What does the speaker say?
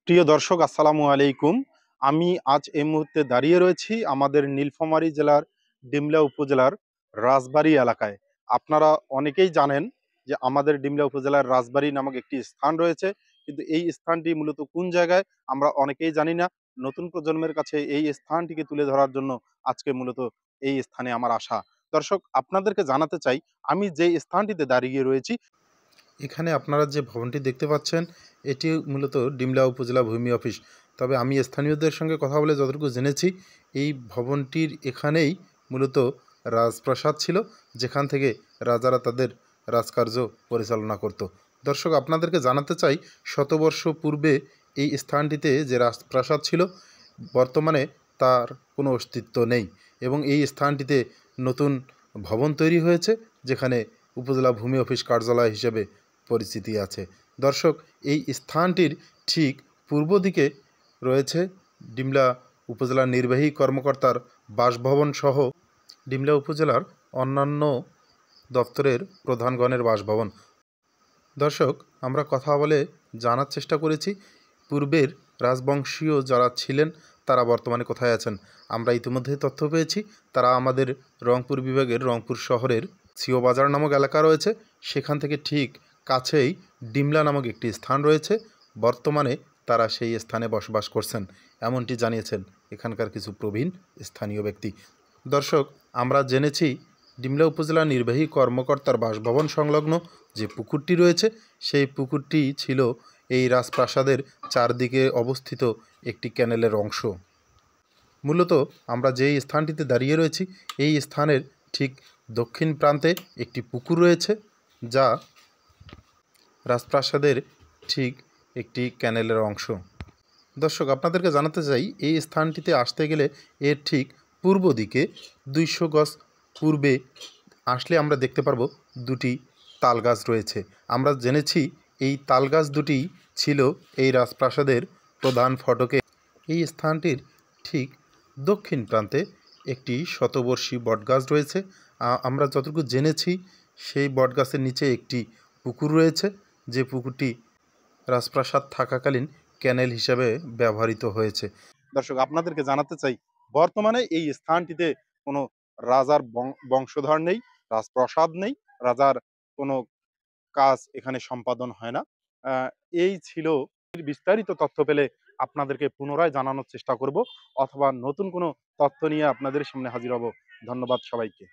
প্রিয় দর্শক, আসসালামু আলাইকুম। আমি আজ এই মুহূর্তে দাঁড়িয়ে রয়েছি আমাদের নীলফামারী জেলার ডিমলা উপজেলার রাজবাড়ী এলাকায়। আপনারা অনেকেই জানেন যে আমাদের ডিমলা উপজেলার রাজবাড়ী নামক একটি স্থান রয়েছে, কিন্তু এই স্থানটি মূলত কোন জায়গায় আমরা অনেকেই জানি না। নতুন প্রজন্মের কাছে এই স্থানটিকে তুলে ধরার জন্য আজকে মূলত এই স্থানে আমার আসা। দর্শক, আপনাদেরকে জানাতে চাই, আমি যে স্থানটিতে দাঁড়িয়ে রয়েছি, এখানে আপনারা যে ভবনটি দেখতে পাচ্ছেন, এটি মূলত ডিমলা উপজেলা ভূমি অফিস। তবে আমি স্থানীয়দের সঙ্গে কথা বলে যতটুকু জেনেছি, এই ভবনটির এখানেই মূলত রাজপ্রাসাদ ছিল, যেখান থেকে রাজারা তাদের রাজকার্য পরিচালনা করত। দর্শক, আপনাদেরকে জানাতে চাই, শতবর্ষ পূর্বে এই স্থানটিতে যে রাজপ্রাসাদ ছিল, বর্তমানে তার কোনো অস্তিত্ব নেই এবং এই স্থানটিতে নতুন ভবন তৈরি হয়েছে, যেখানে উপজেলা ভূমি অফিস কার্যালয় হিসেবে পরিচিতি আছে। দর্শক, এই স্থানটির ঠিক পূর্ব দিকে রয়েছে ডিমলা উপজেলার নির্বাহী কর্মকর্তার বাসভবন সহ ডিমলা উপজেলার অন্যান্য দপ্তরের প্রধানগণের বাসভবন। দর্শক, আমরা কথা বলে জানার চেষ্টা করেছি পূর্বের রাজবংশীয় যারা ছিলেন তারা বর্তমানে কোথায় আছেন। আমরা ইতিমধ্যে তথ্য পেয়েছি, তারা আমাদের রংপুর বিভাগের রংপুর শহরের সিও বাজার নামক এলাকা রয়েছে, সেখান থেকে ঠিক কাছেই ডিমলা নামক একটি স্থান রয়েছে। বর্তমানে তারা সেই স্থানে বসবাস করছেন, এমনটি জানিয়েছেন এখানকার কিছু প্রবীণ স্থানীয় ব্যক্তি। দর্শক, আমরা জেনেছি ডিমলা উপজেলা নির্বাহী কর্মকর্তার বাসভবন সংলগ্ন যে পুকুরটি রয়েছে, সেই পুকুরটি ছিল এই রাজপ্রাসাদের চারদিকে অবস্থিত একটি ক্যানেলের অংশ। মূলত আমরা যেই স্থানটিতে দাঁড়িয়ে রয়েছি, এই স্থানের ঠিক দক্ষিণ প্রান্তে একটি পুকুর রয়েছে, যা রাজপ্রাসাদের ঠিক একটি ক্যানেলের অংশ। দর্শক, আপনাদেরকে জানাতে চাই, এই স্থানটিতে আসতে গেলে এর ঠিক পূর্ব দিকে 200 গজ পূর্বে আসলে আমরা দেখতে পারবো দুটি তাল গাছ রয়েছে। আমরা জেনেছি এই তাল গাছ দুটি ছিল এই রাজপ্রাসাদের প্রধান ফটকে। এই স্থানটির ঠিক দক্ষিণ প্রান্তে একটি শতবর্ষী বটগাছ রয়েছে। আমরা যতটুকু জেনেছি, সেই বটগাছের নিচে একটি পুকুর রয়েছে, যে পুকুরটি রাজপ্রাসাদ থাকাকালীন ক্যানেল হিসাবে ব্যবহৃত হয়েছে। দর্শক, আপনাদেরকে জানাতে চাই, বর্তমানে এই স্থানটিতে কোনো রাজার বংশধর নেই, রাজপ্রাসাদ নেই, রাজার কোনো কাজ এখানে সম্পাদন হয় না। আহ, এই ছিল। বিস্তারিত তথ্য পেলে আপনাদেরকে পুনরায় জানানোর চেষ্টা করব, অথবা নতুন কোনো তথ্য নিয়ে আপনাদের সামনে হাজির হব। ধন্যবাদ সবাইকে।